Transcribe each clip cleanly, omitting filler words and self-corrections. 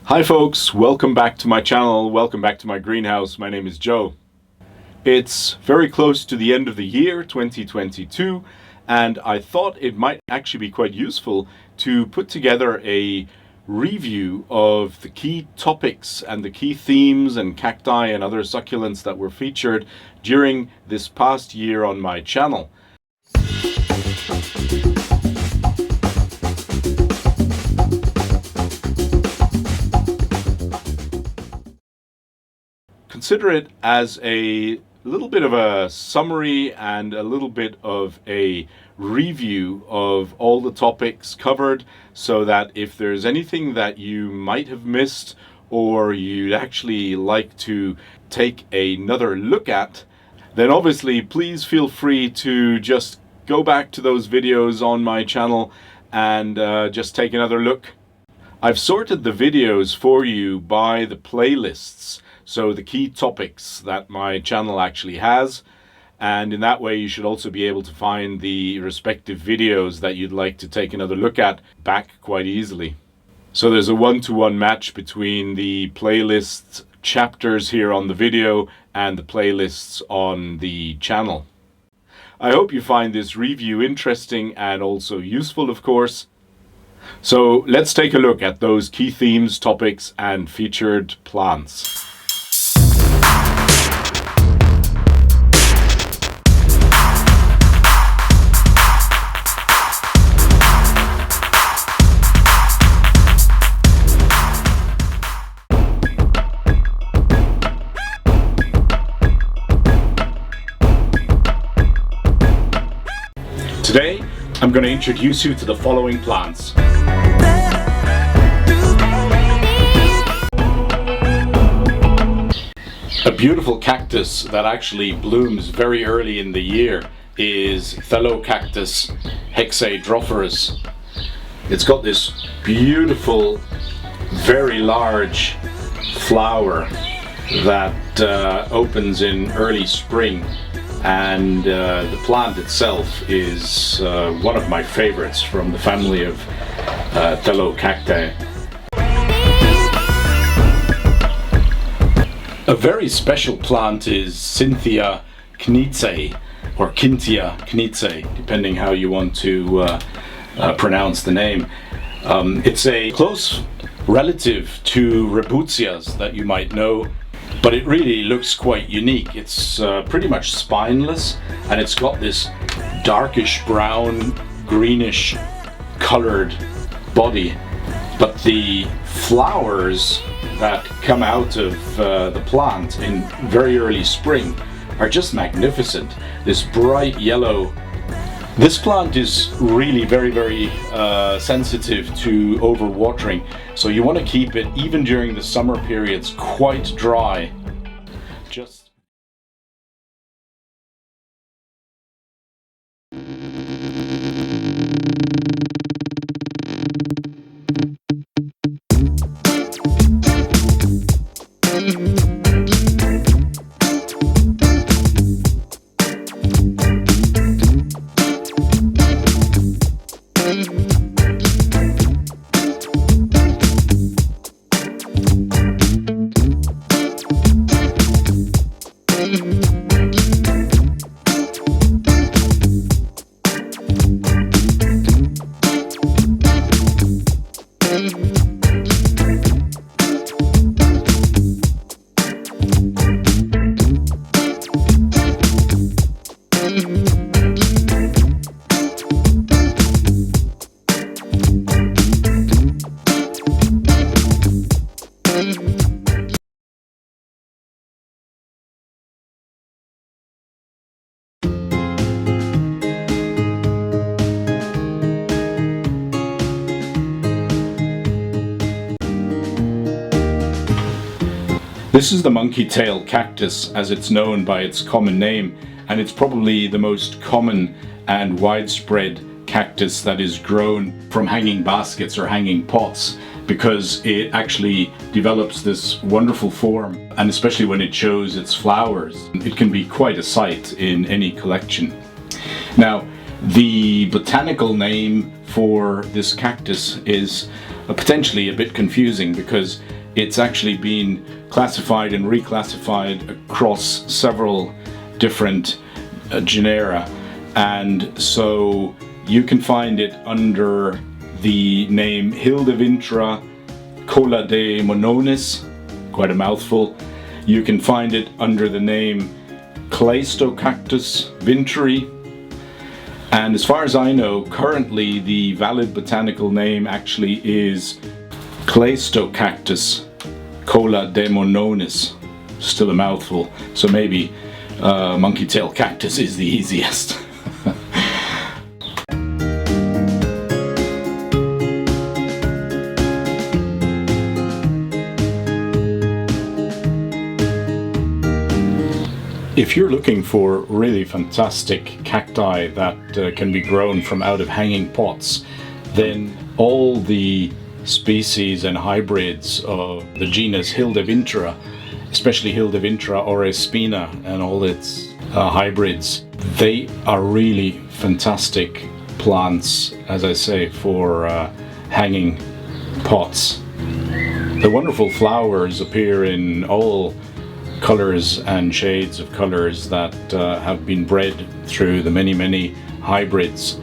Hi folks, welcome back to my channel, welcome back to my greenhouse. My name is Joe. It's very close to the end of the year 2022, and I thought it might actually be quite useful to put together a review of the key topics and the key themes and cacti and other succulents that were featured during this past year on my channel. Consider it as a little bit of a summary and a little bit of a review of all the topics covered, so that if there's anything that you might have missed or you'd actually like to take another look at, then obviously please feel free to just go back to those videos on my channel and just take another look. I've sorted the videos for you by the playlists, so the key topics that my channel actually has, and in that way you should also be able to find the respective videos that you'd like to take another look at back quite easily. So there's a one-to-one match between the playlist chapters here on the video and the playlists on the channel. I hope you find this review interesting and also useful, of course. So let's take a look at those key themes, topics and featured plants. Today, I'm going to introduce you to the following plants. A beautiful cactus that actually blooms very early in the year is Cactus hexadrophoros. It's got this beautiful, very large flower that opens in early spring. And the plant itself is one of my favorites from the family of Cacti. A very special plant is Cynthia knitze, or Cynthia knitze, depending how you want to pronounce the name. It's a close relative to Reboutsias that you might know, but it really looks quite unique. It's pretty much spineless, and it's got this darkish brown, greenish colored body. But the flowers that come out of the plant in very early spring are just magnificent. This bright yellow. This plant is really very sensitive to overwatering, so you want to keep it, even during the summer periods, quite dry. This is the monkey-tail cactus, as it's known by its common name, and it's probably the most common and widespread cactus that is grown from hanging baskets or hanging pots, because it actually develops this wonderful form, and especially when it shows its flowers, it can be quite a sight in any collection. Now, the botanical name for this cactus is potentially a bit confusing, because it's actually been classified and reclassified across several different genera, and so you can find it under the name Hildevintra colademononis, quite a mouthful. You can find it under the name Cactus vinteri, and as far as I know, currently the valid botanical name actually is Cactus colademononis. Still a mouthful, so maybe monkey tail cactus is the easiest. If you're looking for really fantastic cacti that can be grown from out of hanging pots, then all the species and hybrids of the genus Hildevintra, especially Hildevintra orespina and all its hybrids, they are really fantastic plants, as I say, for hanging pots. The wonderful flowers appear in all colors and shades of colors that have been bred through the many hybrids.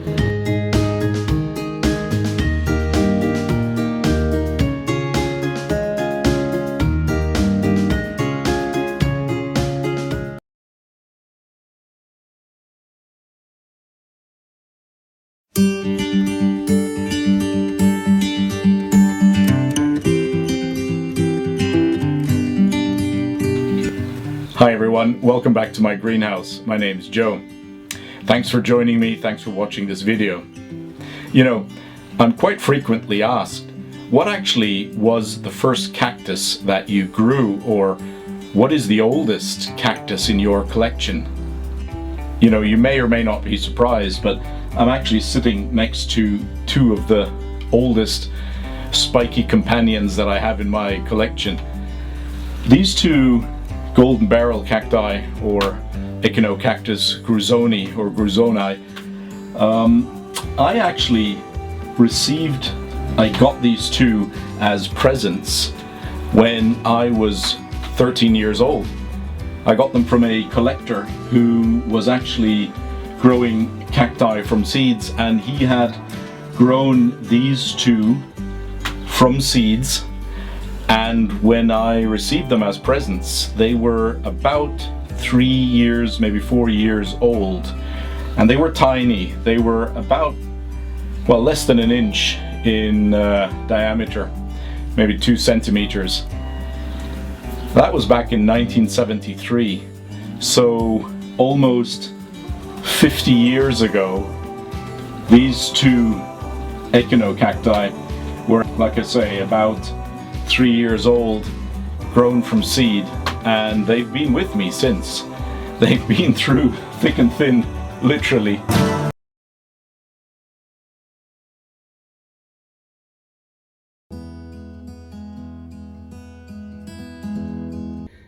Hi everyone, welcome back to my greenhouse. My name's Joe. Thanks for joining me, thanks for watching this video. You know, I'm quite frequently asked, what actually was the first cactus that you grew, or what is the oldest cactus in your collection? You know, you may or may not be surprised, but I'm actually sitting next to two of the oldest spiky companions that I have in my collection. These two golden barrel cacti, or Echinocactus gruzoni or gruzoni, I got these two as presents when I was 13 years old. I got them from a collector who was actually growing cacti from seeds, and he had grown these two from seeds. And when I received them as presents, they were about 3 years, maybe 4 years old. And they were tiny. They were about, well, less than an inch in diameter, maybe 2 centimeters. That was back in 1973. So almost 50 years ago, these two echinocacti were, like I say, about 3 years old, grown from seed, and they've been with me since. They've been through thick and thin, literally.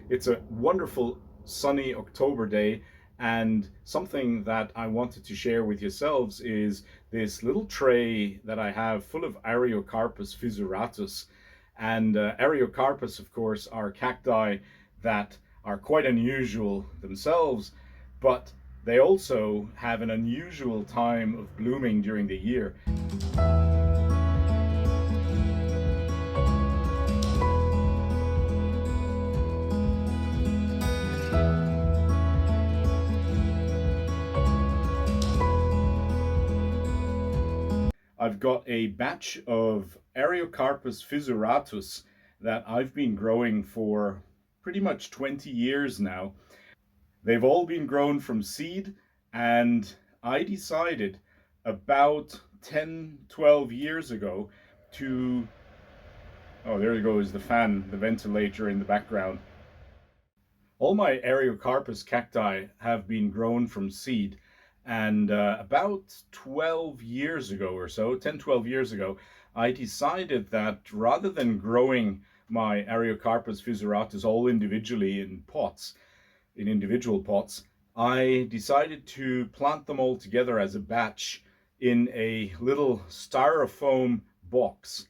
It's a wonderful sunny October day, and something that I wanted to share with yourselves is this little tray that I have full of Ariocarpus fissuratus. And Ariocarpus, of course, are cacti that are quite unusual themselves, but they also have an unusual time of blooming during the year. I've got a batch of Ariocarpus fissuratus that I've been growing for pretty much 20 years now. They've all been grown from seed, and I decided about 10-12 years ago to, oh, there goes the fan, the ventilator in the background. All my Ariocarpus cacti have been grown from seed, and about 12 years ago or so, 10-12 years ago, I decided that rather than growing my Ariocarpus fissuratus all individually in pots, in individual pots, I decided to plant them all together as a batch in a little styrofoam box.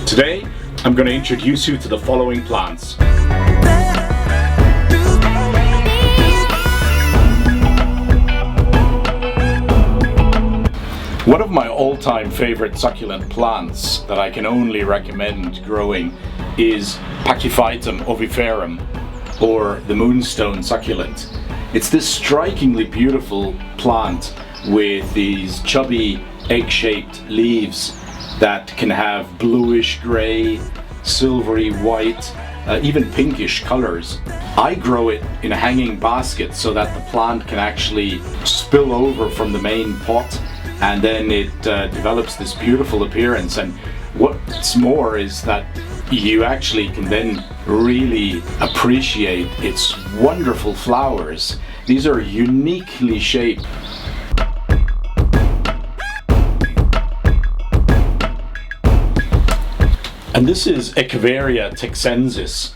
Today, I'm going to introduce you to the following plants. One of my all-time favorite succulent plants that I can only recommend growing is Pachyphytum oviferum, or the moonstone succulent. It's this strikingly beautiful plant with these chubby egg-shaped leaves that can have bluish gray, silvery white, even pinkish colors. I grow it in a hanging basket so that the plant can actually spill over from the main pot, and then it develops this beautiful appearance. And what's more is that you actually can then really appreciate its wonderful flowers. These are uniquely shaped. And this is Echeveria texensis.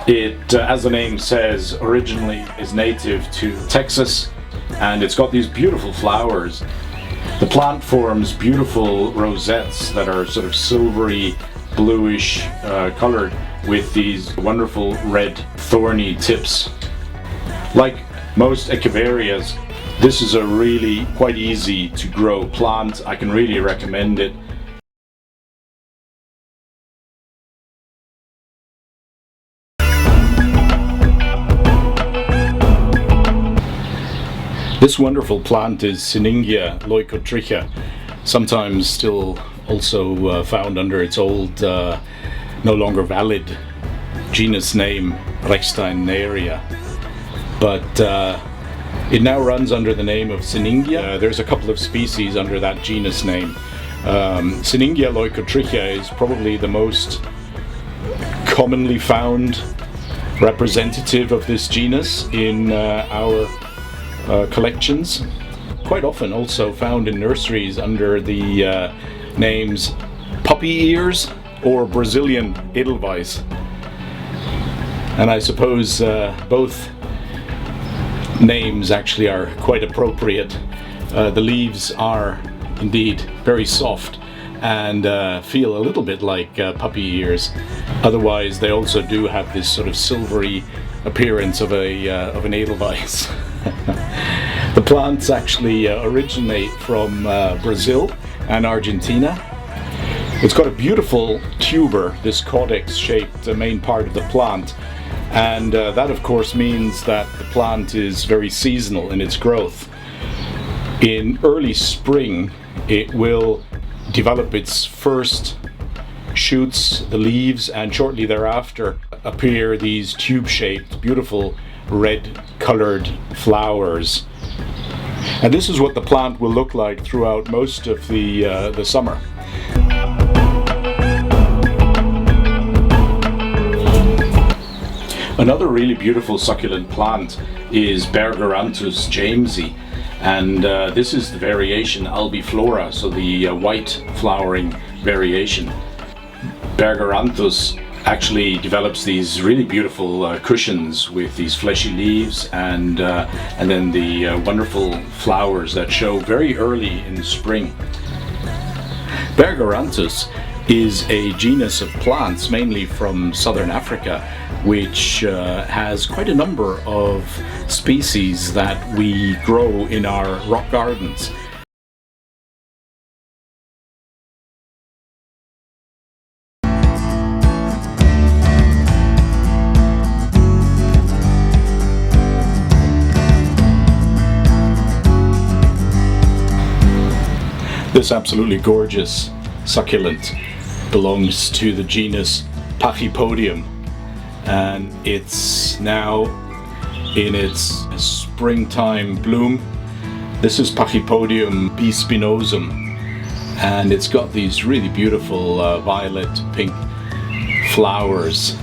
It, as the name says, originally is native to Texas, and it's got these beautiful flowers. The plant forms beautiful rosettes that are sort of silvery, bluish colored with these wonderful red thorny tips. Like most Echeverias, this is a really quite easy to grow plant. I can really recommend it. This wonderful plant is Syningia leucotricha, sometimes still also found under its old, no longer valid genus name Rechsteineria. But it now runs under the name of Syningia. There's a couple of species under that genus name. Syningia leucotricha is probably the most commonly found representative of this genus in our collections. Quite often also found in nurseries under the names puppy ears or Brazilian Edelweiss. And I suppose both names actually are quite appropriate. The leaves are indeed very soft and feel a little bit like puppy ears. Otherwise, they also do have this sort of silvery appearance of an Edelweiss. The plants actually originate from Brazil and Argentina. It's got a beautiful tuber, this caudex-shaped main part of the plant, and that of course means that the plant is very seasonal in its growth. In early spring it will develop its first shoots, the leaves, and shortly thereafter appear these tube-shaped, beautiful red colored flowers. And this is what the plant will look like throughout most of the summer. Another really beautiful succulent plant is Bergeranthus jamesi, and this is the variation albiflora, so the white flowering variation. Bergeranthus actually develops these really beautiful cushions with these fleshy leaves and then the wonderful flowers that show very early in spring. Bergeranthus is a genus of plants mainly from southern Africa, which has quite a number of species that we grow in our rock gardens. This absolutely gorgeous succulent belongs to the genus Pachypodium, and it's now in its springtime bloom. This is Pachypodium bispinosum, and it's got these really beautiful violet pink flowers.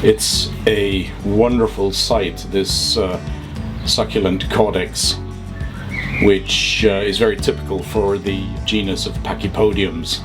It's a wonderful sight, this succulent caudex, which is very typical for the genus of Pachypodiums.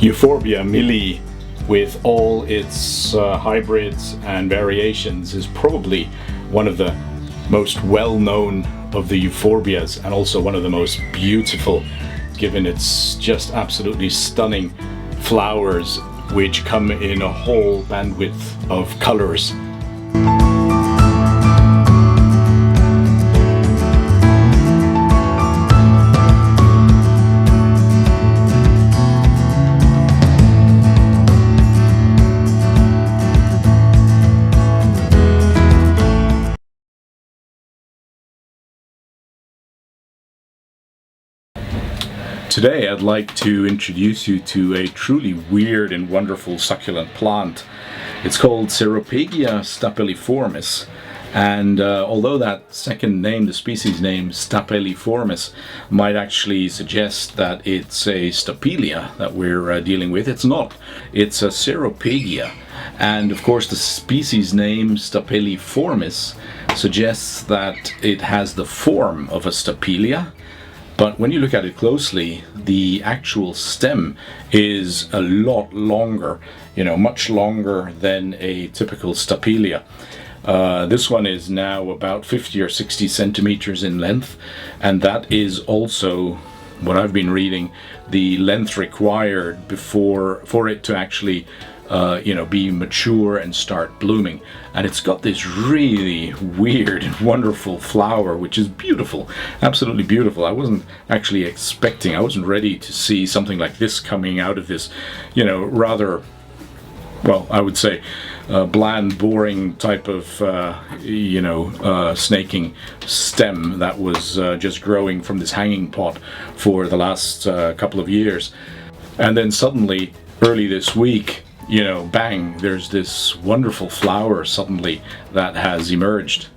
Euphorbia milli, with all its hybrids and variations, is probably one of the most well-known of the euphorbias, and also one of the most beautiful, given its just absolutely stunning flowers, which come in a whole bandwidth of colors. Today I'd like to introduce you to a truly weird and wonderful succulent plant. It's called Ceropegia stapeliformis, and although that second name, the species name stapeliformis, might actually suggest that it's a stapelia that we're dealing with, it's not. It's a Ceropegia, And of course the species name Stapeliformis suggests that it has the form of a stapelia, but when you look at it closely, the actual stem is a lot longer, much longer than a typical stapelia. This one is now about 50 or 60 centimeters in length, and that is also what I've been reading, the length required for it to actually be mature and start blooming. And it's got this really weird and wonderful flower, which is beautiful, absolutely beautiful. I wasn't actually expecting, I wasn't ready to see something like this coming out of this, rather, well, I would say bland, boring type of, snaking stem that was just growing from this hanging pot for the last couple of years. And then suddenly, early this week, bang, there's this wonderful flower suddenly that has emerged.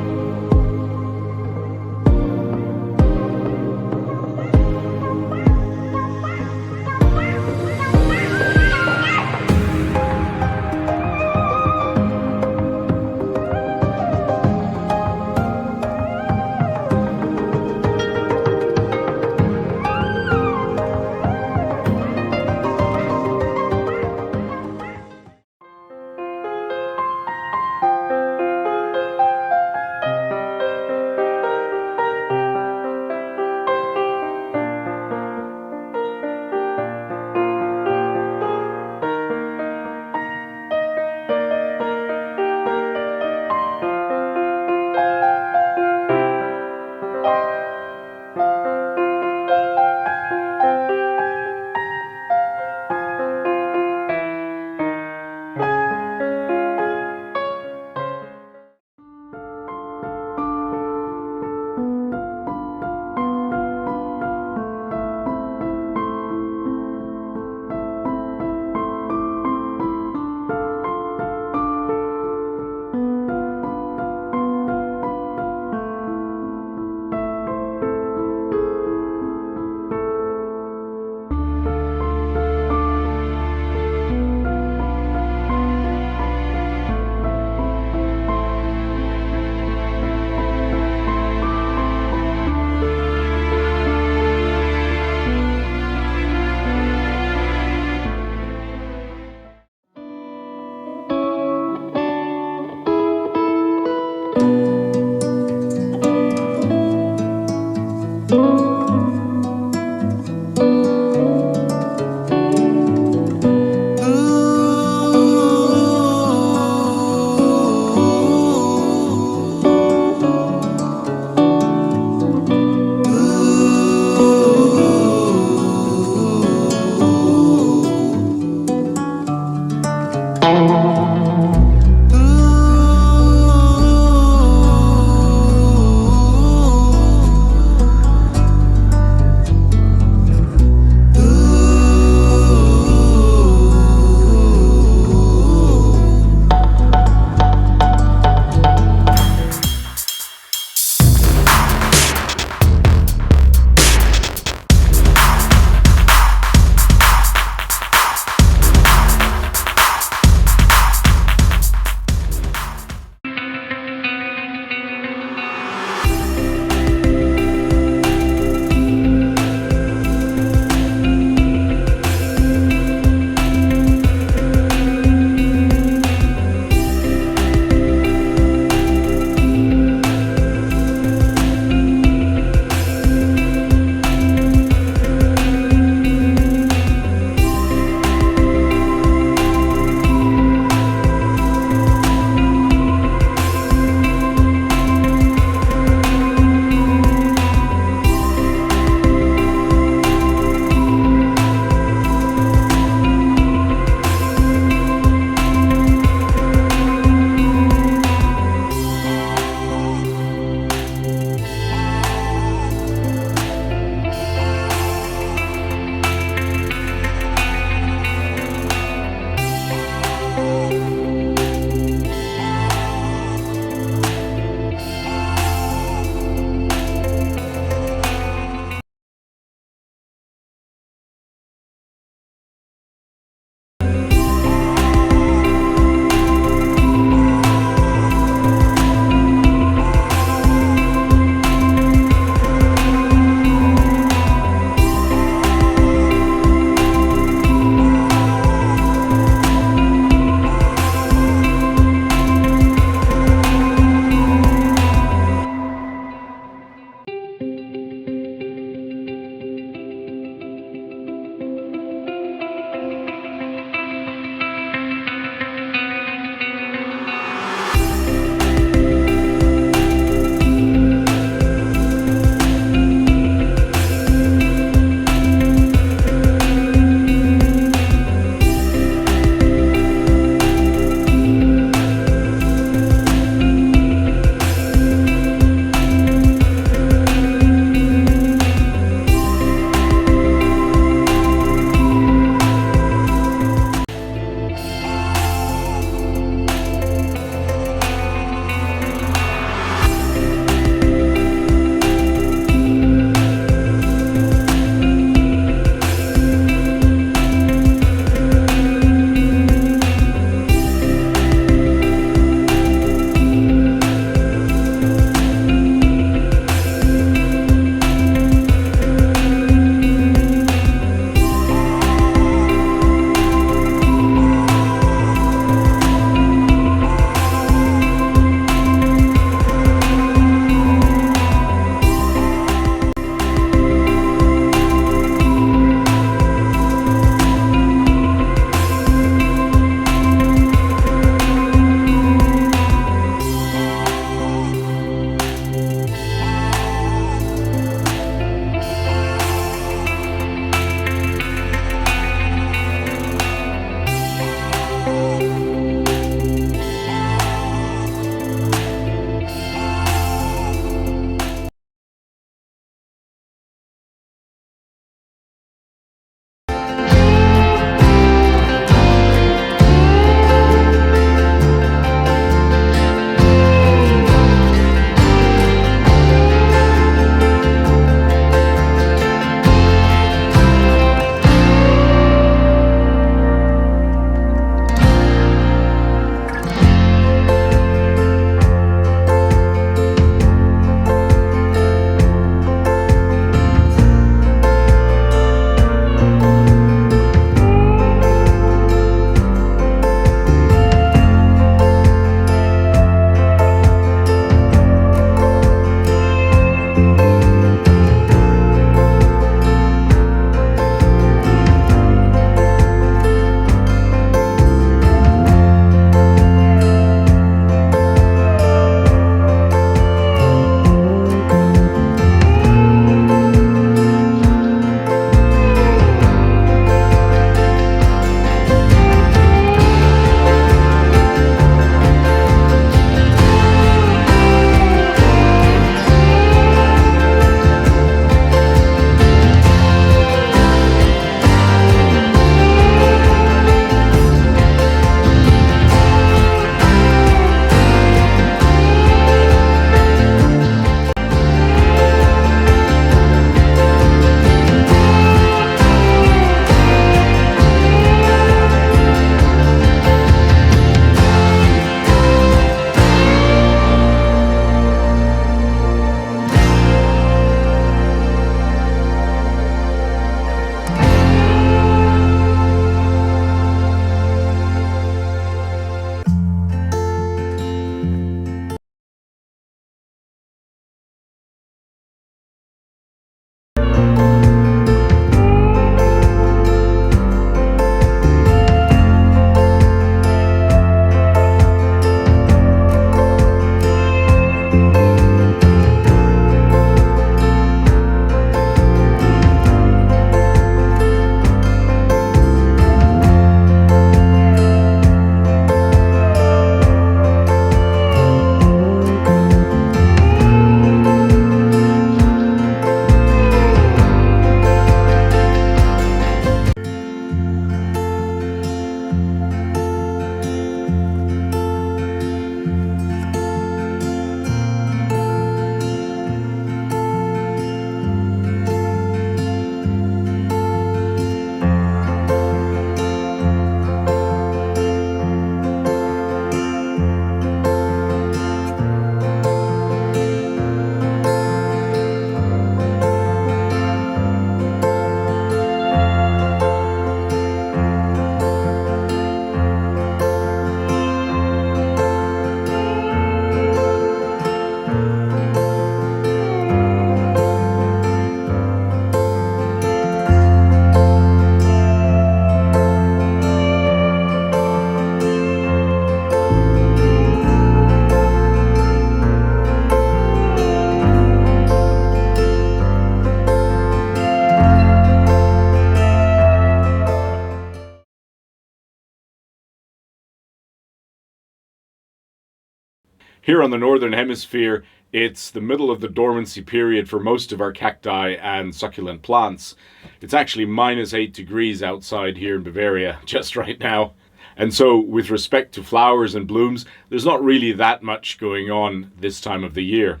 Here on the Northern Hemisphere, it's the middle of the dormancy period for most of our cacti and succulent plants. It's actually -8 degrees outside here in Bavaria just right now. And so with respect to flowers and blooms, there's not really that much going on this time of the year.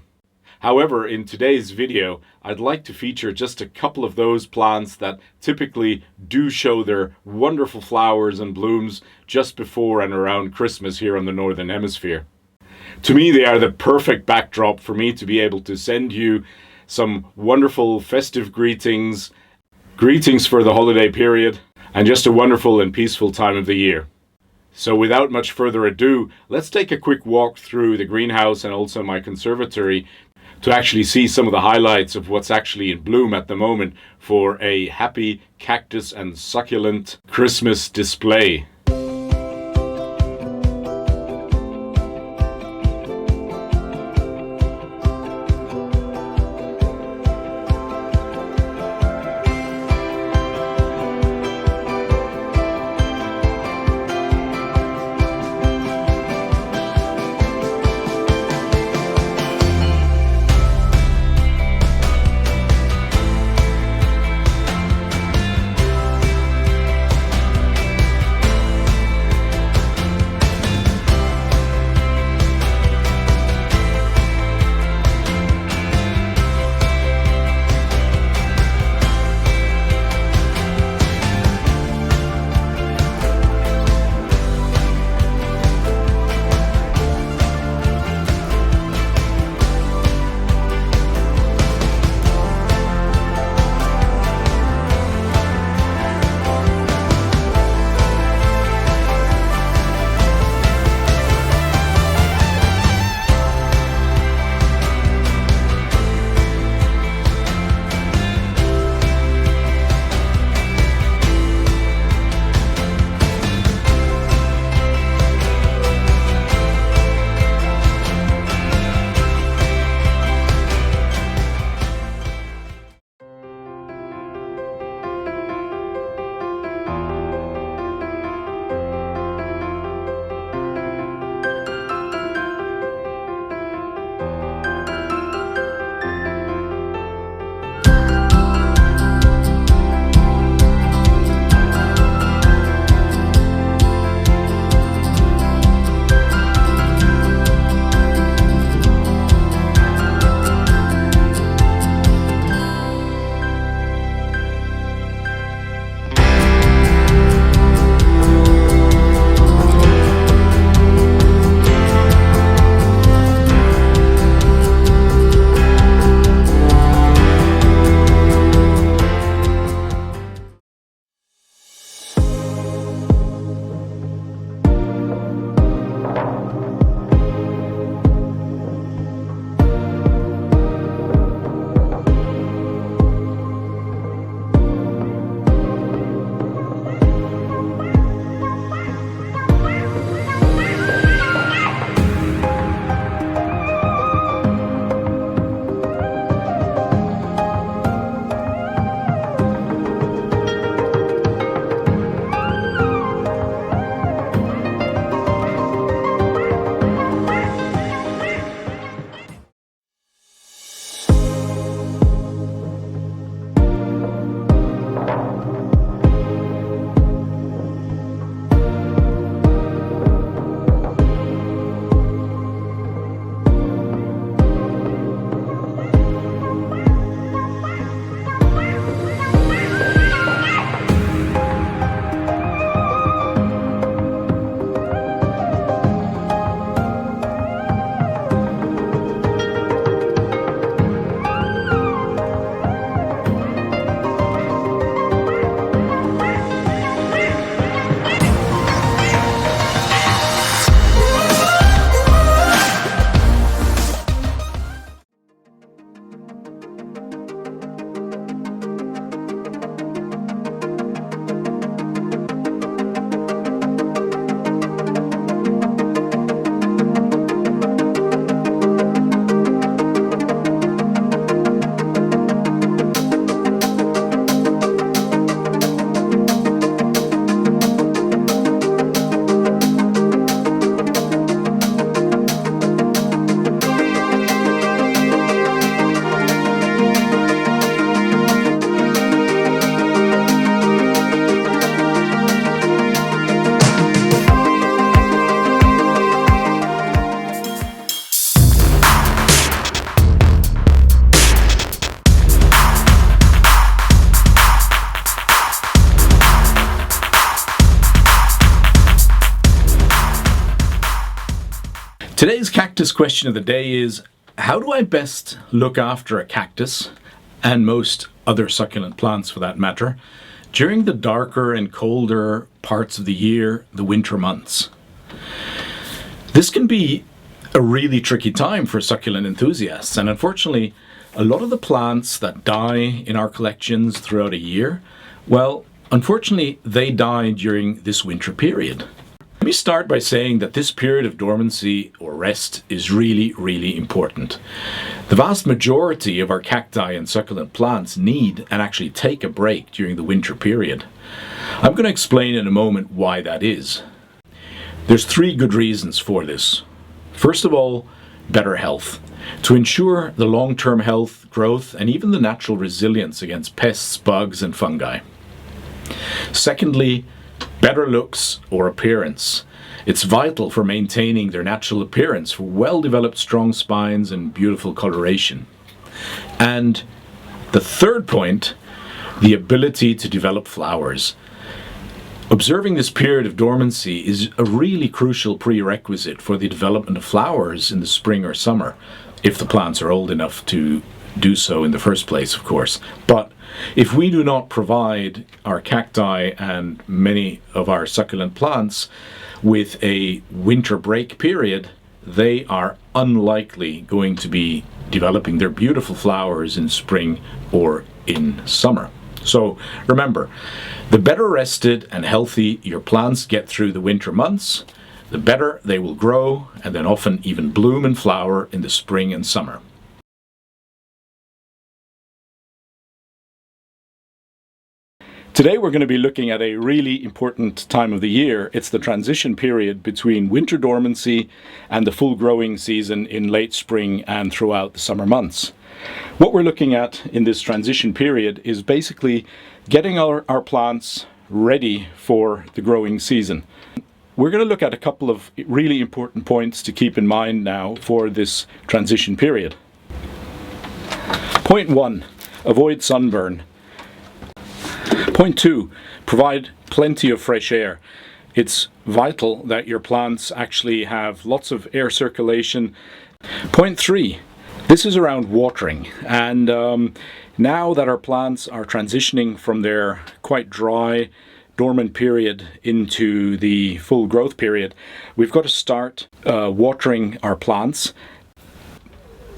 However, in today's video, I'd like to feature just a couple of those plants that typically do show their wonderful flowers and blooms just before and around Christmas here on the Northern Hemisphere. To me, they are the perfect backdrop for me to be able to send you some wonderful festive greetings for the holiday period, and just a wonderful and peaceful time of the year. So without much further ado, let's take a quick walk through the greenhouse and also my conservatory to actually see some of the highlights of what's actually in bloom at the moment for a happy cactus and succulent Christmas display. Today's cactus question of the day is, how do I best look after a cactus, and most other succulent plants for that matter, during the darker and colder parts of the year, the winter months? This can be a really tricky time for succulent enthusiasts, and unfortunately, a lot of the plants that die in our collections throughout a year, well, unfortunately, they die during this winter period. Let me start by saying that this period of dormancy or rest is really, really important. The vast majority of our cacti and succulent plants need and actually take a break during the winter period. I'm going to explain in a moment why that is. There's 3 good reasons for this. First of all, better health. To ensure the long-term health, growth, and even the natural resilience against pests, bugs, and fungi. Secondly, better looks or appearance. It's vital for maintaining their natural appearance for well-developed strong spines and beautiful coloration. And the third point, the ability to develop flowers. Observing this period of dormancy is a really crucial prerequisite for the development of flowers in the spring or summer, if the plants are old enough to do so in the first place, of course. But if we do not provide our cacti and many of our succulent plants with a winter break period, they are unlikely going to be developing their beautiful flowers in spring or in summer. So remember, the better rested and healthy your plants get through the winter months, the better they will grow and then often even bloom and flower in the spring and summer. Today we're going to be looking at a really important time of the year. It's the transition period between winter dormancy and the full growing season in late spring and throughout the summer months. What we're looking at in this transition period is basically getting our plants ready for the growing season. We're going to look at a couple of really important points to keep in mind now for this transition period. Point 1, avoid sunburn. Point 2, provide plenty of fresh air. It's vital that your plants actually have lots of air circulation. Point 3, this is around watering. And now that our plants are transitioning from their quite dry, dormant period into the full growth period, we've got to start watering our plants.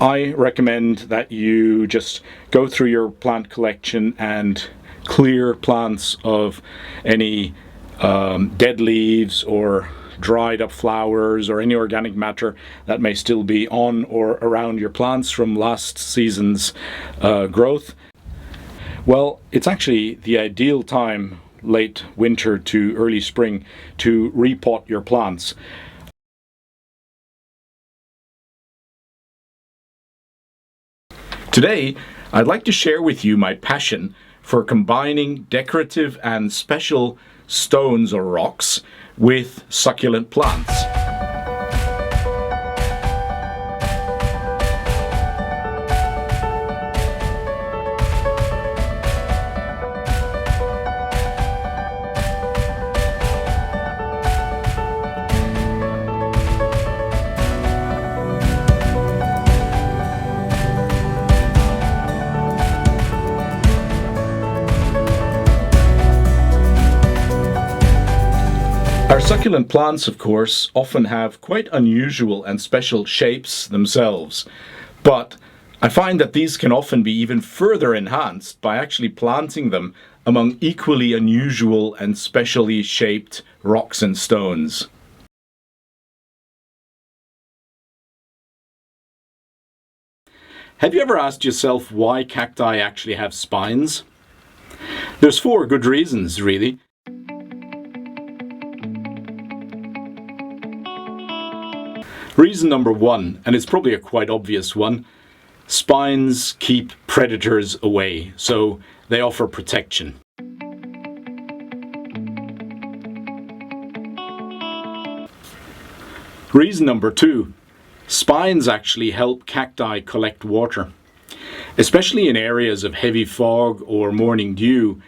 I recommend that you just go through your plant collection and clear plants of any dead leaves or dried up flowers or any organic matter that may still be on or around your plants from last season's growth. Well, it's actually the ideal time, late winter to early spring, to repot your plants. Today, I'd like to share with you my passion for combining decorative and special stones or rocks with succulent plants. Our succulent plants, of course, often have quite unusual and special shapes themselves, but I find that these can often be even further enhanced by actually planting them among equally unusual and specially shaped rocks and stones. Have you ever asked yourself why cacti actually have spines? There's 4 good reasons, really. Reason number 1, and it's probably a quite obvious one, spines keep predators away, so they offer protection. Reason number 2, spines actually help cacti collect water, especially in areas of heavy fog or morning dew.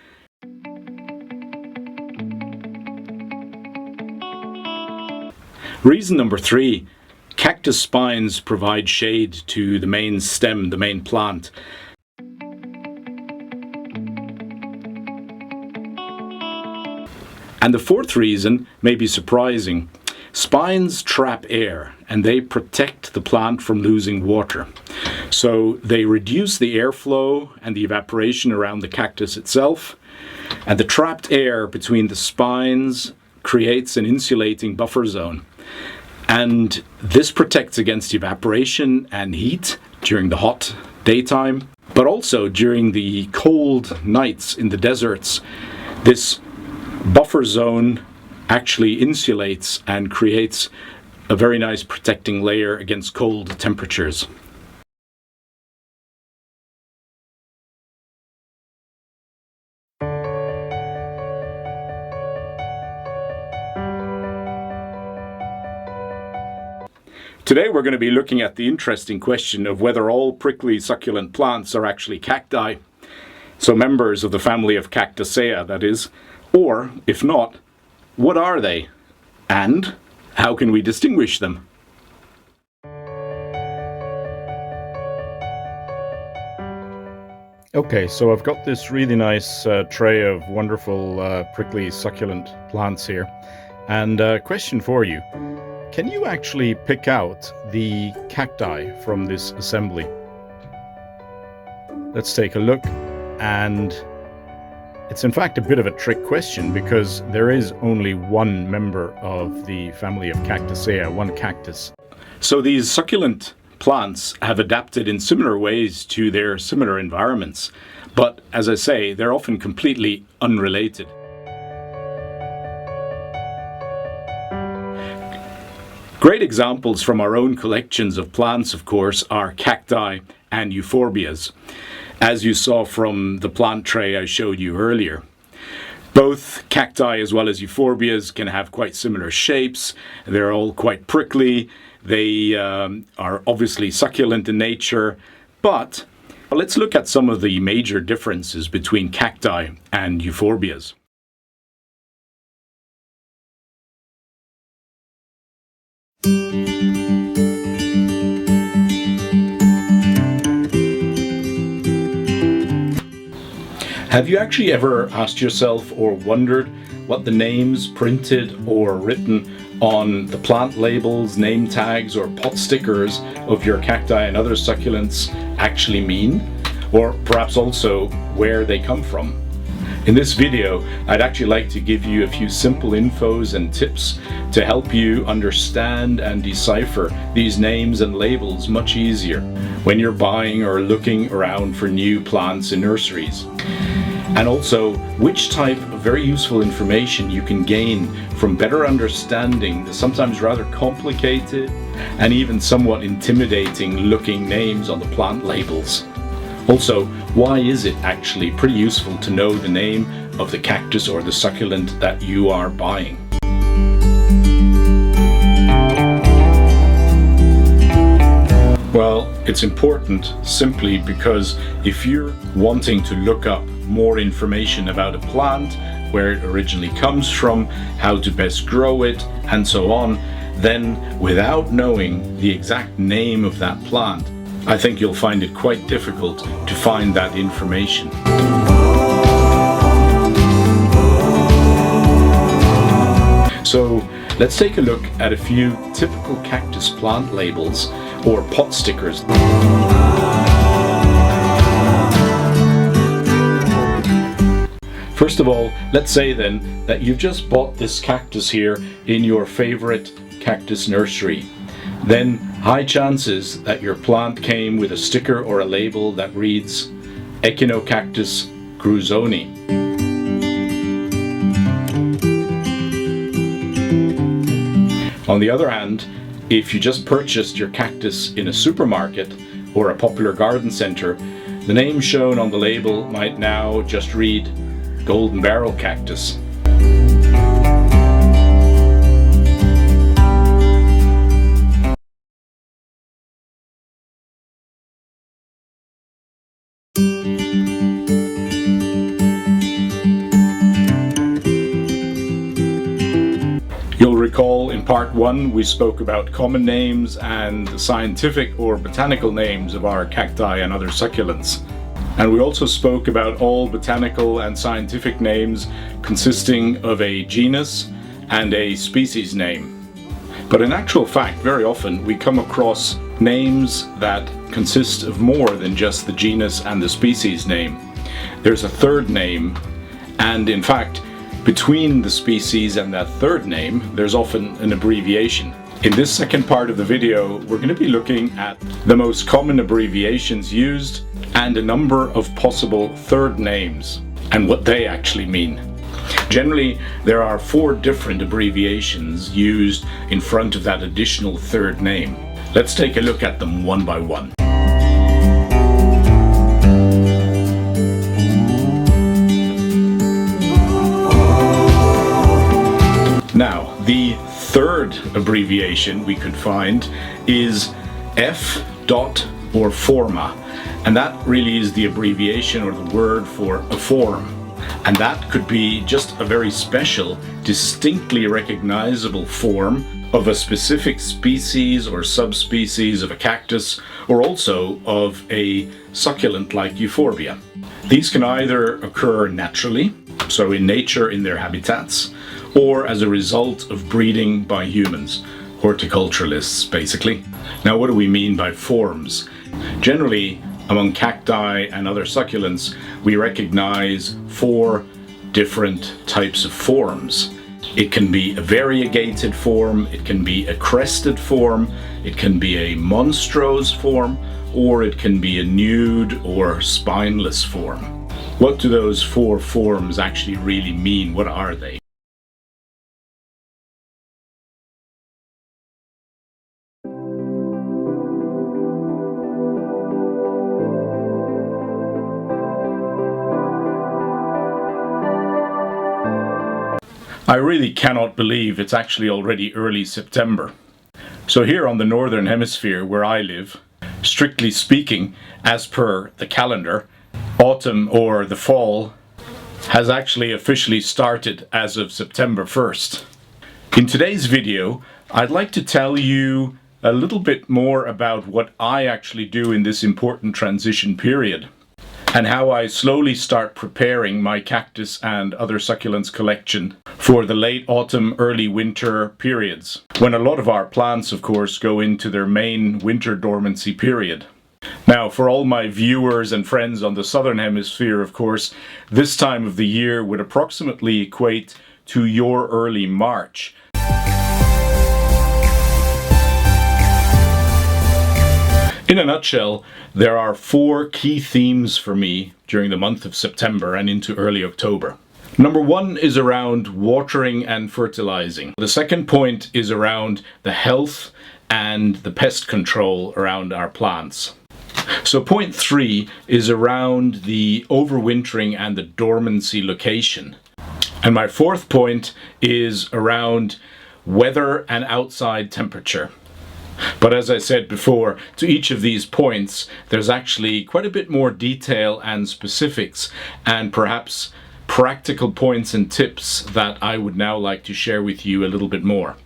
Reason number 3, Cactus spines provide shade to the main stem, the main plant. And the fourth reason may be surprising. Spines trap air and they protect the plant from losing water. So they reduce the airflow and the evaporation around the cactus itself. And the trapped air between the spines creates an insulating buffer zone. And this protects against evaporation and heat during the hot daytime, but also during the cold nights in the deserts. This buffer zone actually insulates and creates a very nice protecting layer against cold temperatures. Today we're going to be looking at the interesting question of whether all prickly succulent plants are actually cacti, so members of the family of Cactaceae, that is, or, if not, what are they, and how can we distinguish them? Okay, so I've got this really nice tray of wonderful prickly succulent plants here, and a question for you. Can you actually pick out the cacti from this assembly? Let's take a look, and it's in fact a bit of a trick question because there is only one member of the family of Cactaceae, one cactus. So these succulent plants have adapted in similar ways to their similar environments, but as I say, they're often completely unrelated. Great examples from our own collections of plants, of course, are cacti and euphorbias, as you saw from the plant tray I showed you earlier. Both cacti as well as euphorbias can have quite similar shapes. They're all quite prickly. They are obviously succulent in nature, but let's look at some of the major differences between cacti and euphorbias. Have you actually ever asked yourself or wondered what the names printed or written on the plant labels, name tags, or pot stickers of your cacti and other succulents actually mean? Or perhaps also where they come from? In this video, I'd actually like to give you a few simple infos and tips to help you understand and decipher these names and labels much easier when you're buying or looking around for new plants in nurseries. And also, which type of very useful information you can gain from better understanding the sometimes rather complicated and even somewhat intimidating looking names on the plant labels. Also, why is it actually pretty useful to know the name of the cactus or the succulent that you are buying? Well, it's important simply because if you're wanting to look up more information about a plant, where it originally comes from, how to best grow it, and so on, then without knowing the exact name of that plant, I think you'll find it quite difficult to find that information. So let's take a look at a few typical cactus plant labels or pot stickers. First of all, let's say then that you've just bought this cactus here in your favorite cactus nursery. Then high chances that your plant came with a sticker or a label that reads Echinocactus gruzoni. On the other hand, if you just purchased your cactus in a supermarket or a popular garden center, the name shown on the label might now just read Golden Barrel Cactus. recall, in part 1 we spoke about common names and the scientific or botanical names of our cacti and other succulents. And we also spoke about all botanical and scientific names consisting of a genus and a species name. But in actual fact, very often we come across names that consist of more than just the genus and the species name. There's a third name, and in fact, between the species and that third name, there's often an abbreviation. In this second part of the video, we're going to be looking at the most common abbreviations used and a number of possible third names and what they actually mean. Generally, there are 4 different abbreviations used in front of that additional third name. Let's take a look at them one by one. Now, the third abbreviation we could find is F. dot or forma, and that really is the abbreviation or the word for a form. And that could be just a very special, distinctly recognizable form of a specific species or subspecies of a cactus, or also of a succulent like euphorbia. These can either occur naturally, so in nature in their habitats, or as a result of breeding by humans, horticulturalists basically. Now, what do we mean by forms? Generally, among cacti and other succulents, we recognize 4 different types of forms. It can be a variegated form, it can be a crested form, it can be a monstrose form, or it can be a nude or spineless form. What do those 4 forms actually really mean? What are they? I really cannot believe it's actually already early September. So here on the northern hemisphere where I live, strictly speaking, as per the calendar, autumn or the fall has actually officially started as of September 1st. In today's video, I'd like to tell you a little bit more about what I actually do in this important transition period, and how I slowly start preparing my cactus and other succulents collection for the late autumn, early winter periods, when a lot of our plants, of course, go into their main winter dormancy period. Now, for all my viewers and friends on the southern hemisphere, of course, this time of the year would approximately equate to your early March. In a nutshell, there are 4 key themes for me during the month of September and into early October. Number 1 is around watering and fertilizing. The second point is around the health and the pest control around our plants. So point 3 is around the overwintering and the dormancy location. And my 4th point is around weather and outside temperature. But as I said before, to each of these points, there's actually quite a bit more detail and specifics, and perhaps practical points and tips that I would now like to share with you a little bit more.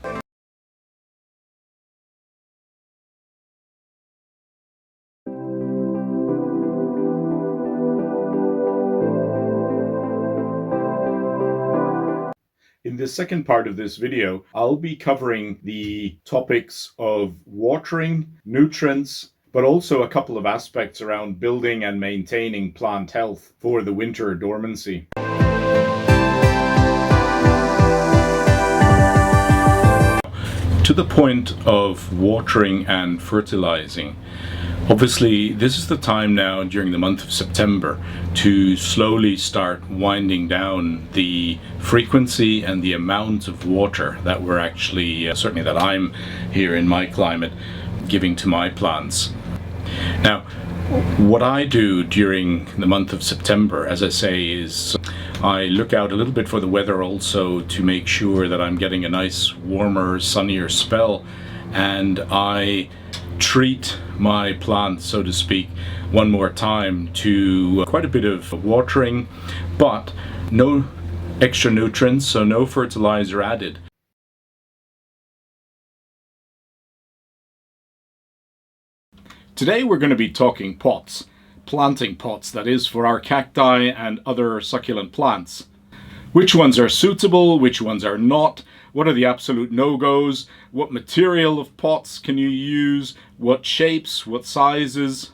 In the second part of this video, I'll be covering the topics of watering, nutrients, but also a couple of aspects around building and maintaining plant health for the winter dormancy. To the point of watering and fertilizing. Obviously, this is the time now during the month of September to slowly start winding down the frequency and the amount of water that we're actually, certainly that I'm here in my climate, giving to my plants. Now, what I do during the month of September, as I say, is I look out a little bit for the weather also to make sure that I'm getting a nice warmer, sunnier spell, and I treat my plants, so to speak, one more time to quite a bit of watering, but no extra nutrients, so no fertilizer added. Today we're going to be talking pots, planting pots, that is, for our cacti and other succulent plants. Which ones are suitable, which ones are not, what are the absolute no-goes, what material of pots can you use, what shapes, what sizes,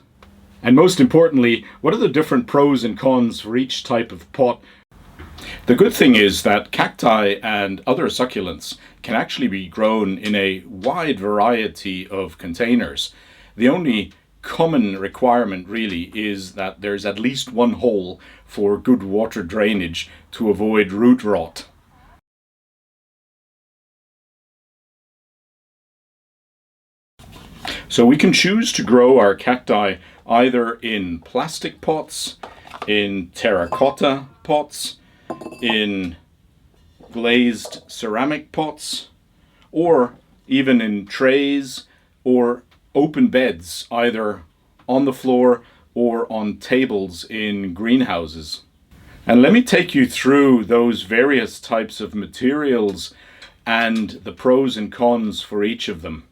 and most importantly, what are the different pros and cons for each type of pot. The good thing is that cacti and other succulents can actually be grown in a wide variety of containers. The only common requirement really is that there's at least one hole for good water drainage to avoid root rot. So we can choose to grow our cacti either in plastic pots, in terracotta pots, in glazed ceramic pots, or even in trays or open beds, either on the floor or on tables in greenhouses. And let me take you through those various types of materials and the pros and cons for each of them.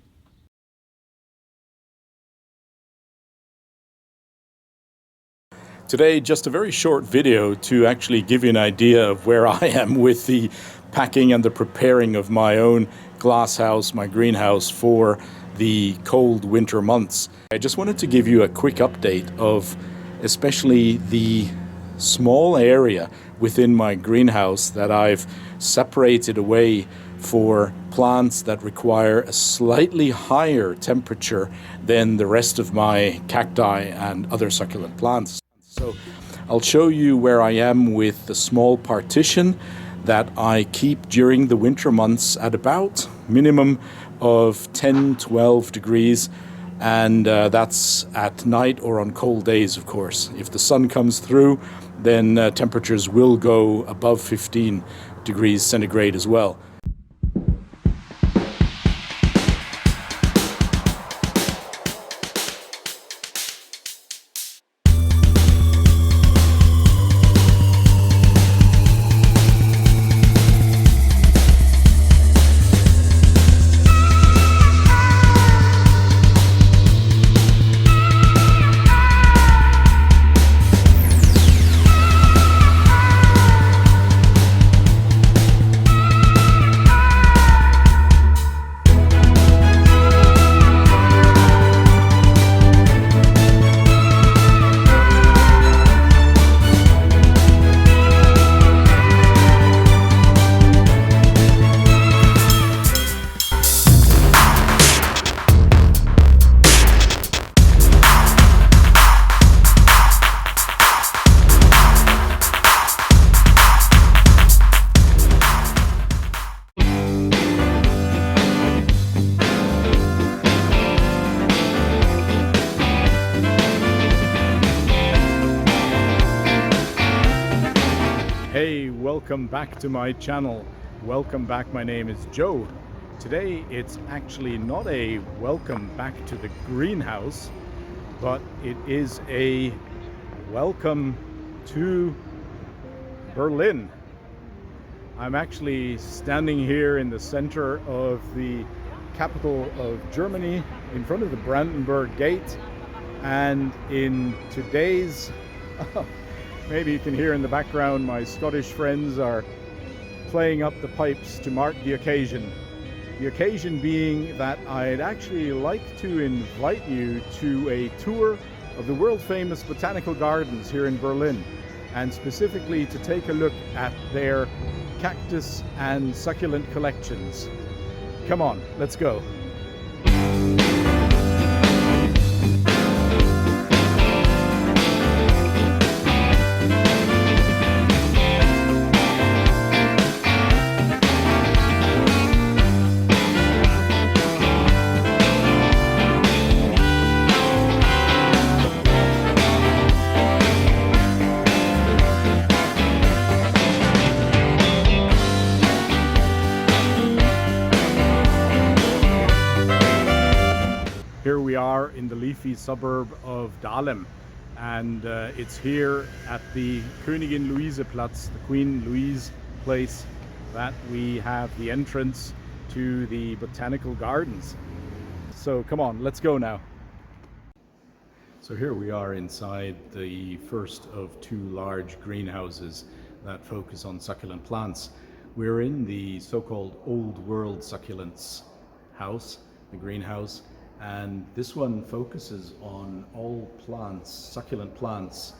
Today, just a very short video to actually give you an idea of where I am with the packing and the preparing of my own glass house, my greenhouse, for the cold winter months. I just wanted to give you a quick update of especially the small area within my greenhouse that I've separated away for plants that require a slightly higher temperature than the rest of my cacti and other succulent plants. So I'll show you where I am with the small partition that I keep during the winter months at about minimum of 10-12 degrees, and that's at night or on cold days, of course. If the sun comes through, then temperatures will go above 15 degrees centigrade as well. Hey, welcome back to my channel. Welcome back, my name is Joe. Today it's actually not a welcome back to the greenhouse, but it is a welcome to Berlin. I'm actually standing here in the center of the capital of Germany, in front of the Brandenburg Gate, and in today's maybe you can hear in the background my Scottish friends are playing up the pipes to mark the occasion. The occasion being that I'd actually like to invite you to a tour of the world-famous Botanical Gardens here in Berlin, and specifically to take a look at their cactus and succulent collections. Come on, let's go. Here we are in the leafy suburb of Dahlem, and it's here at the Königin Luise Platz, the Queen Louise place, that we have the entrance to the Botanical Gardens. So come on, let's go now. So here we are inside the first of two large greenhouses that focus on succulent plants. We're in the so-called Old World Succulents house, the greenhouse, and this one focuses on all plants, succulent plants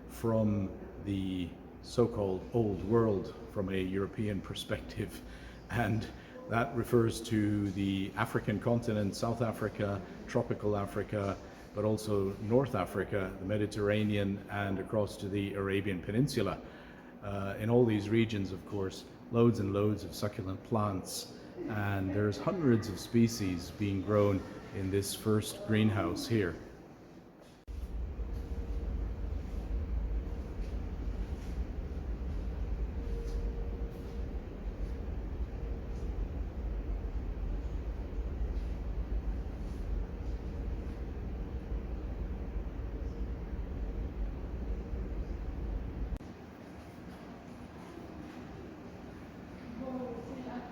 from the so-called Old World from a European perspective. And that refers to the African continent, South Africa, tropical Africa, but also North Africa, the Mediterranean, and across to the Arabian Peninsula. In all these regions, of course, loads and loads of succulent plants, and there's hundreds of species being grown in this first greenhouse here.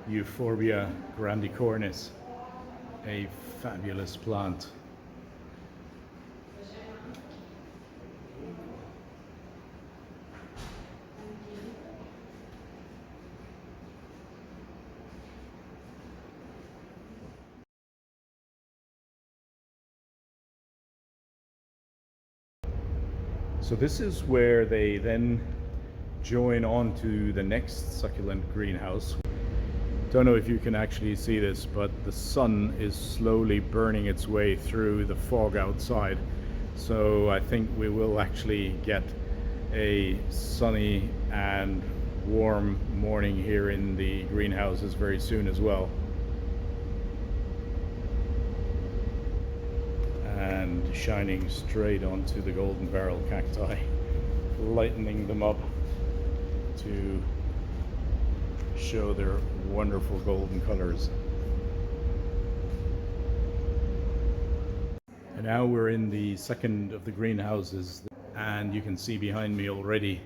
Euphorbia grandicornis, a fabulous plant. So this is where they then join on to the next succulent greenhouse. Don't know if you can actually see this, but the sun is slowly burning its way through the fog outside. So I think we will actually get a sunny and warm morning here in the greenhouses very soon as well. And shining straight onto the golden barrel cacti, lightening them up to show their wonderful golden colors. And now we're in the second of the greenhouses, and you can see behind me already,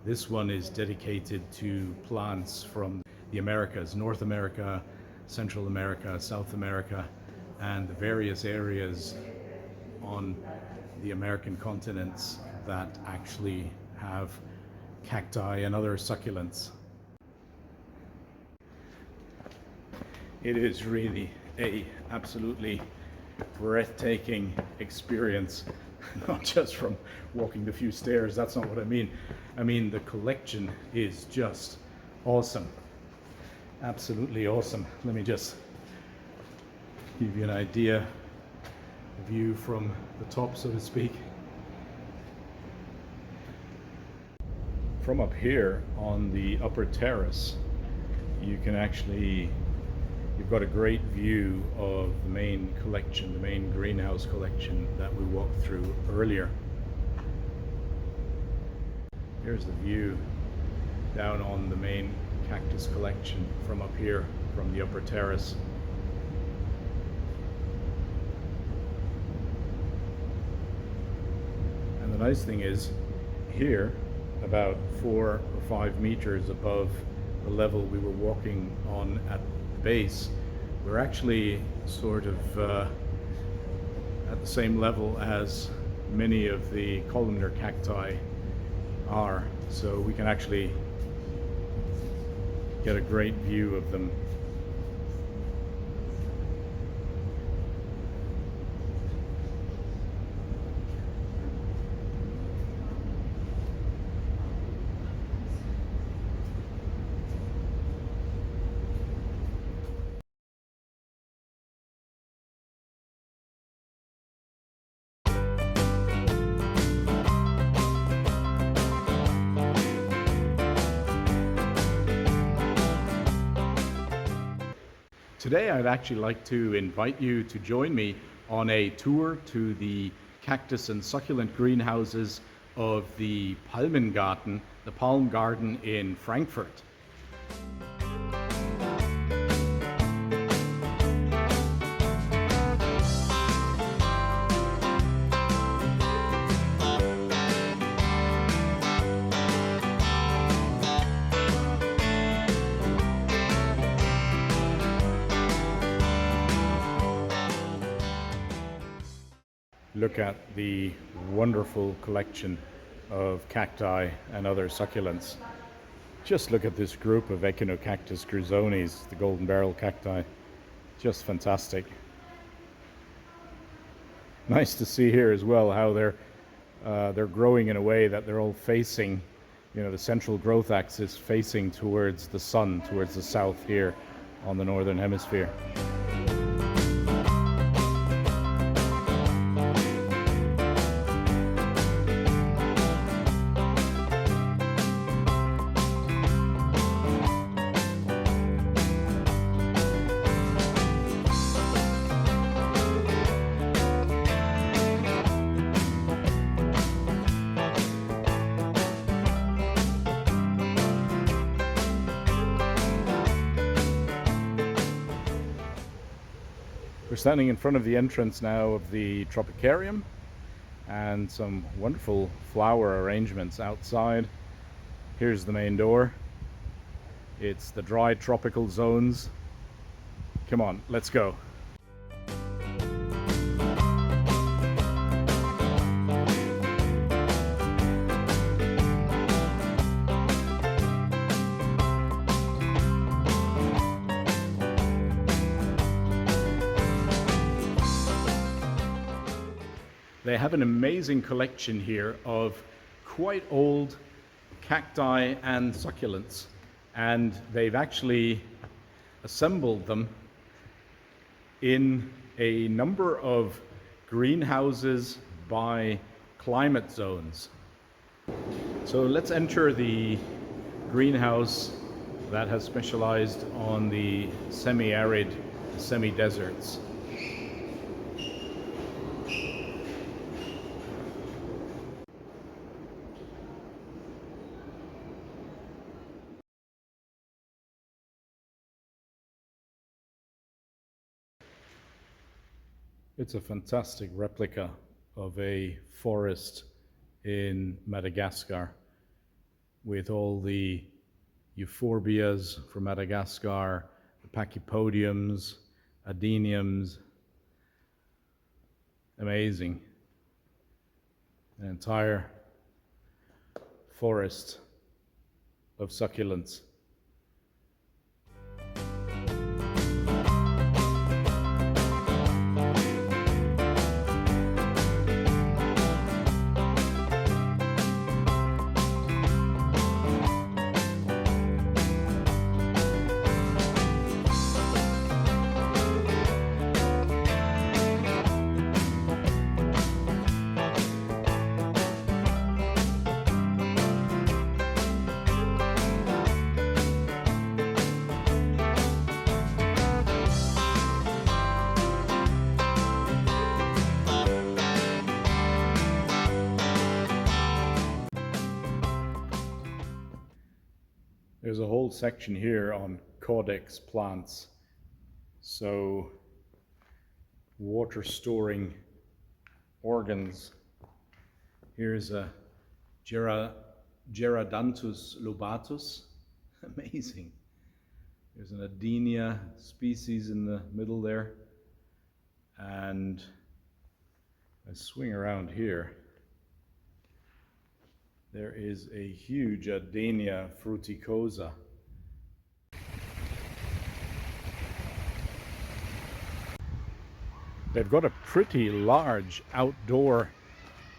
this one is dedicated to plants from the Americas, North America, Central America, South America, and the various areas on the American continents that actually have cacti and other succulents. It is really a absolutely breathtaking experience, not just from walking the few stairs, that's not what I mean. I mean, the collection is just awesome, absolutely awesome. Let me just give you an idea, a view from the top, so to speak. From up here on the upper terrace, you can actually, you've got a great view of the main collection, the main greenhouse collection that we walked through earlier. Here's the view down on the main cactus collection from up here, from the upper terrace. And the nice thing is, here, about 4 or 5 meters above the level we were walking on at the base, we're actually sort of at the same level as many of the columnar cacti are, so we can actually get a great view of them. Today I'd actually like to invite you to join me on a tour to the cactus and succulent greenhouses of the Palmengarten, the Palm Garden in Frankfurt. look at the wonderful collection of cacti and other succulents. Just look at this group of Echinocactus gruzonis, the golden barrel cacti. Just fantastic. Nice to see here as well how they're growing in a way that they're all facing, you know, the central growth axis facing towards the sun, towards the south here on the northern hemisphere. We're standing in front of the entrance now of the Tropicarium, and some wonderful flower arrangements outside. Here's the main door. It's the dry tropical zones. Come on, let's go. They have an amazing collection here of quite old cacti and succulents, and they've actually assembled them in a number of greenhouses by climate zones. So let's enter the greenhouse that has specialized on the semi-arid, semi-deserts. It's a fantastic replica of a forest in Madagascar with all the euphorbias from Madagascar, the pachypodiums, adeniums. Amazing. An entire forest of succulents. There's a whole section here on caudex plants, so water storing organs. Here's a Gerodanthus lobatus, amazing. There's an Adenia species in the middle there, and I swing around here. There is a huge Adenia fruticosa. They've got a pretty large outdoor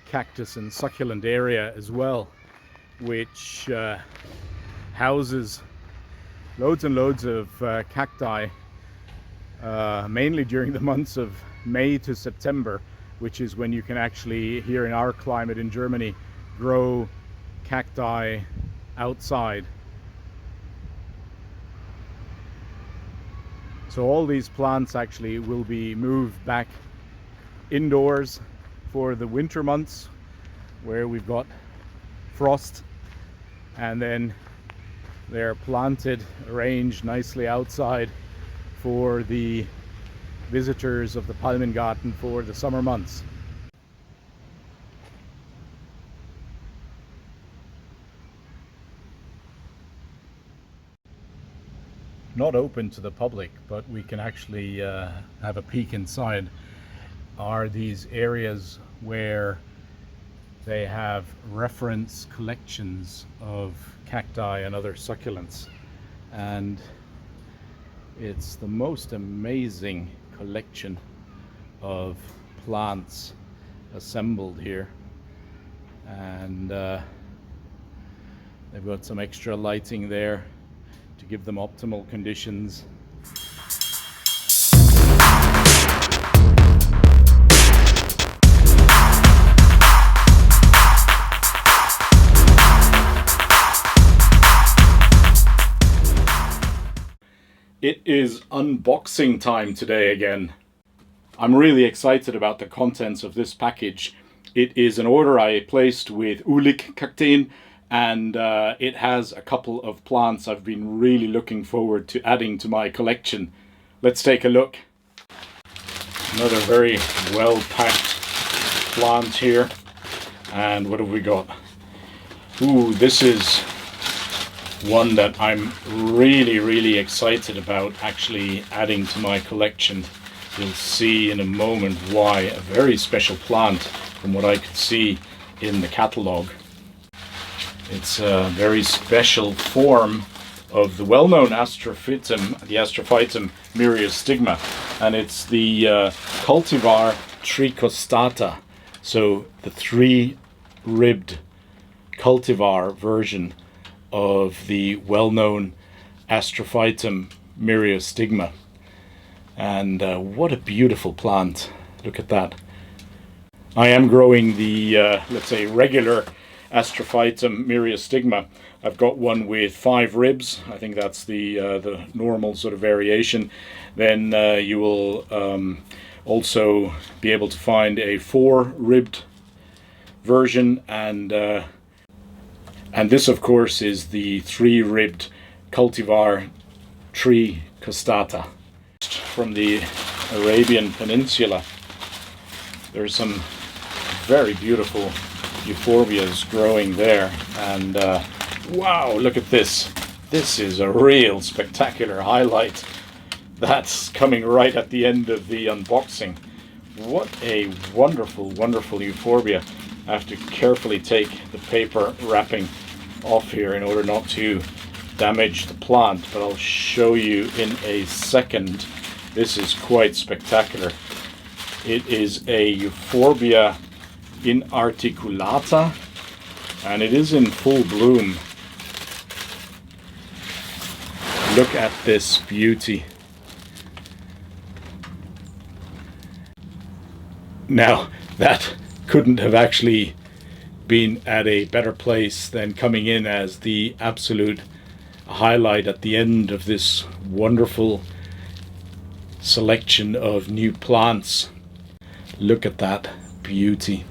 cactus and succulent area as well, which houses loads and loads of cacti, mainly during the months of May to September, which is when you can actually, here in our climate in Germany, grow cacti outside. So all these plants actually will be moved back indoors for the winter months where we've got frost, and then they're planted, arranged nicely outside for the visitors of the Palmengarten for the summer months. Not open to the public, but we can actually have a peek inside. are these areas where they have reference collections of cacti and other succulents, and it's the most amazing collection of plants assembled here. And they've got some extra lighting there to give them optimal conditions. It is unboxing time today again. I'm really excited about the contents of this package. It is an order I placed with Kakteen, and it has a couple of plants I've been really looking forward to adding to my collection. Let's take a look. Another very well packed plant here. And what have we got? Ooh, this is one that I'm really excited about actually adding to my collection. You'll see in a moment why. A very special plant from what I could see in the catalogue. It's a very special form of the well-known astrophytum, the Astrophytum myriostigma, and it's the cultivar tricostata, so the three-ribbed cultivar version of the well-known Astrophytum myriostigma. And what a beautiful plant. Look at that. I am growing the, let's say, regular Astrophytum myriostigma. I've got one with 5 ribs. I think that's the normal sort of variation. Then you will also be able to find a 4-ribbed version, and this, of course, is the 3-ribbed cultivar tricostata from the Arabian Peninsula. There's some very beautiful euphorbias growing there, and wow, look at this. This is a real spectacular highlight that's coming right at the end of the unboxing. What a wonderful euphorbia. I have to carefully take the paper wrapping off here in order not to damage the plant, but I'll show you in a second. This is quite spectacular. It is a Euphorbia inarticulata, and it is in full bloom. Look at this beauty. Now, that couldn't have actually been at a better place than coming in as the absolute highlight at the end of this wonderful selection of new plants. Look at that beauty.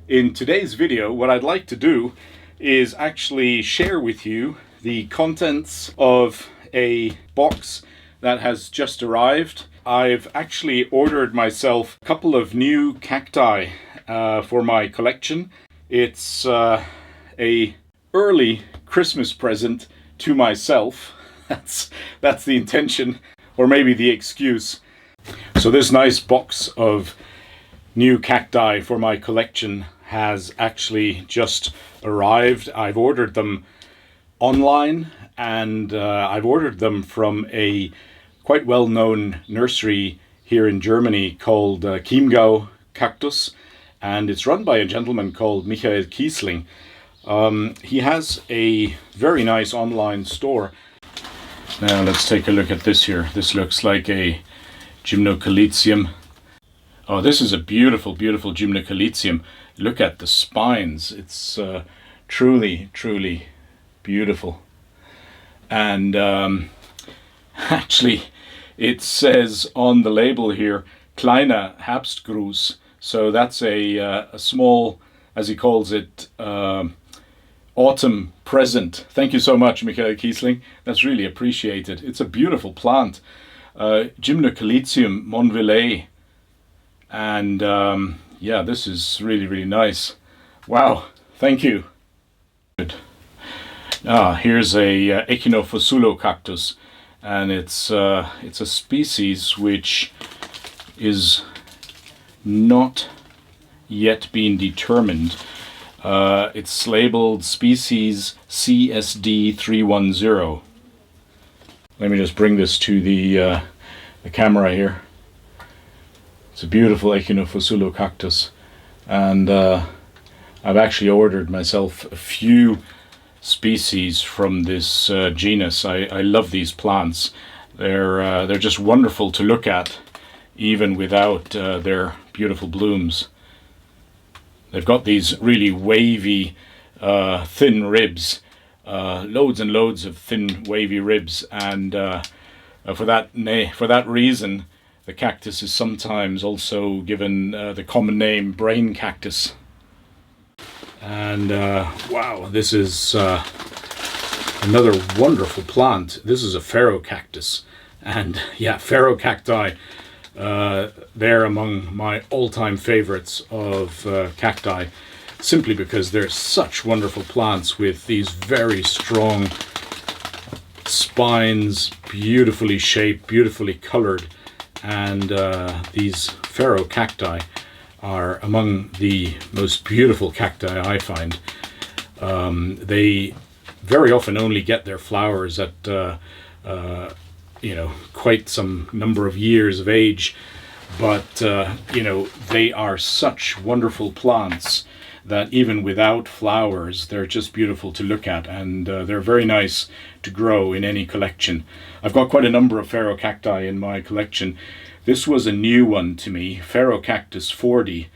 In today's video, what I'd like to do is actually share with you the contents of a box that has just arrived. I've actually ordered myself a couple of new cacti for my collection. It's a early Christmas present to myself. That's the intention, or maybe the excuse. So this nice box of new cacti for my collection has actually just arrived. I've ordered them online, and I've ordered them from a quite well-known nursery here in Germany called Chiemgau Cactus, and it's run by a gentleman called Michael Kiesling. He has a very nice online store. Now let's take a look at this here. This looks like a Gymnocalycium. Oh, this is a beautiful Gymnocalycium. Look at the spines. It's truly beautiful. And actually, it says on the label here, Kleiner Herbstgruß. So that's a small, as he calls it, autumn present. Thank you so much, Michael Kiesling. That's really appreciated. It's a beautiful plant. Gymnocalycium monvillei. And yeah, this is really nice. Wow, thank you. Good. Here's a Echinophosulo cactus, and it's a species which is not yet been determined. It's labeled species CSD310. Let me just bring this to the camera here. It's a beautiful Echinophosulo cactus, and I've actually ordered myself a few species from this genus. I love these plants. They're just wonderful to look at, even without their beautiful blooms. They've got these really wavy, thin ribs, loads and loads of thin, wavy ribs, and for that reason, the cactus is sometimes also given the common name brain cactus. And wow, this is another wonderful plant. This is a ferrocactus, and yeah, ferrocacti. They're among my all-time favorites of cacti, simply because they're such wonderful plants with these very strong spines, beautifully shaped, beautifully colored, and these ferrocacti are among the most beautiful cacti I find. They very often only get their flowers at quite some number of years of age, but they are such wonderful plants that even without flowers, they're just beautiful to look at, and they're very nice to grow in any collection. I've got quite a number of ferrocacti in my collection. This was a new one to me, Ferrocactus 40,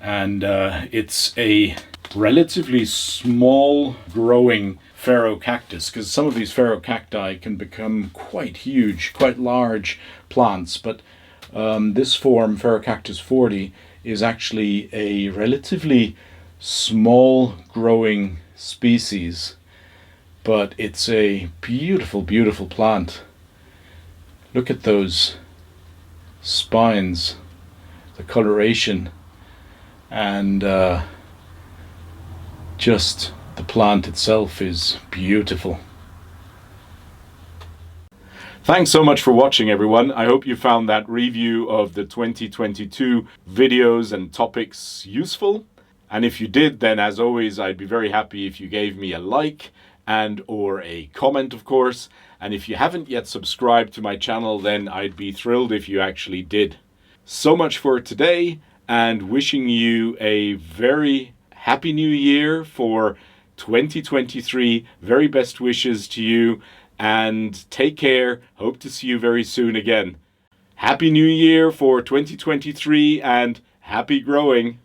and it's a relatively small growing ferrocactus, because some of these ferrocacti can become quite huge, quite large plants, but this form, Ferrocactus 40, is actually a relatively small growing species, but it's a beautiful, beautiful plant. Look at those spines, the coloration, and just the plant itself is beautiful. Thanks so much for watching, everyone. I hope you found that review of the 2022 videos and topics useful. And if you did, then as always, I'd be very happy if you gave me a like and or a comment, of course. And if you haven't yet subscribed to my channel, then I'd be thrilled if you actually did. So much for today, and wishing you a very happy new year for 2023. Very best wishes to you, and take care. Hope to see you very soon again. Happy New Year for 2023, and happy growing.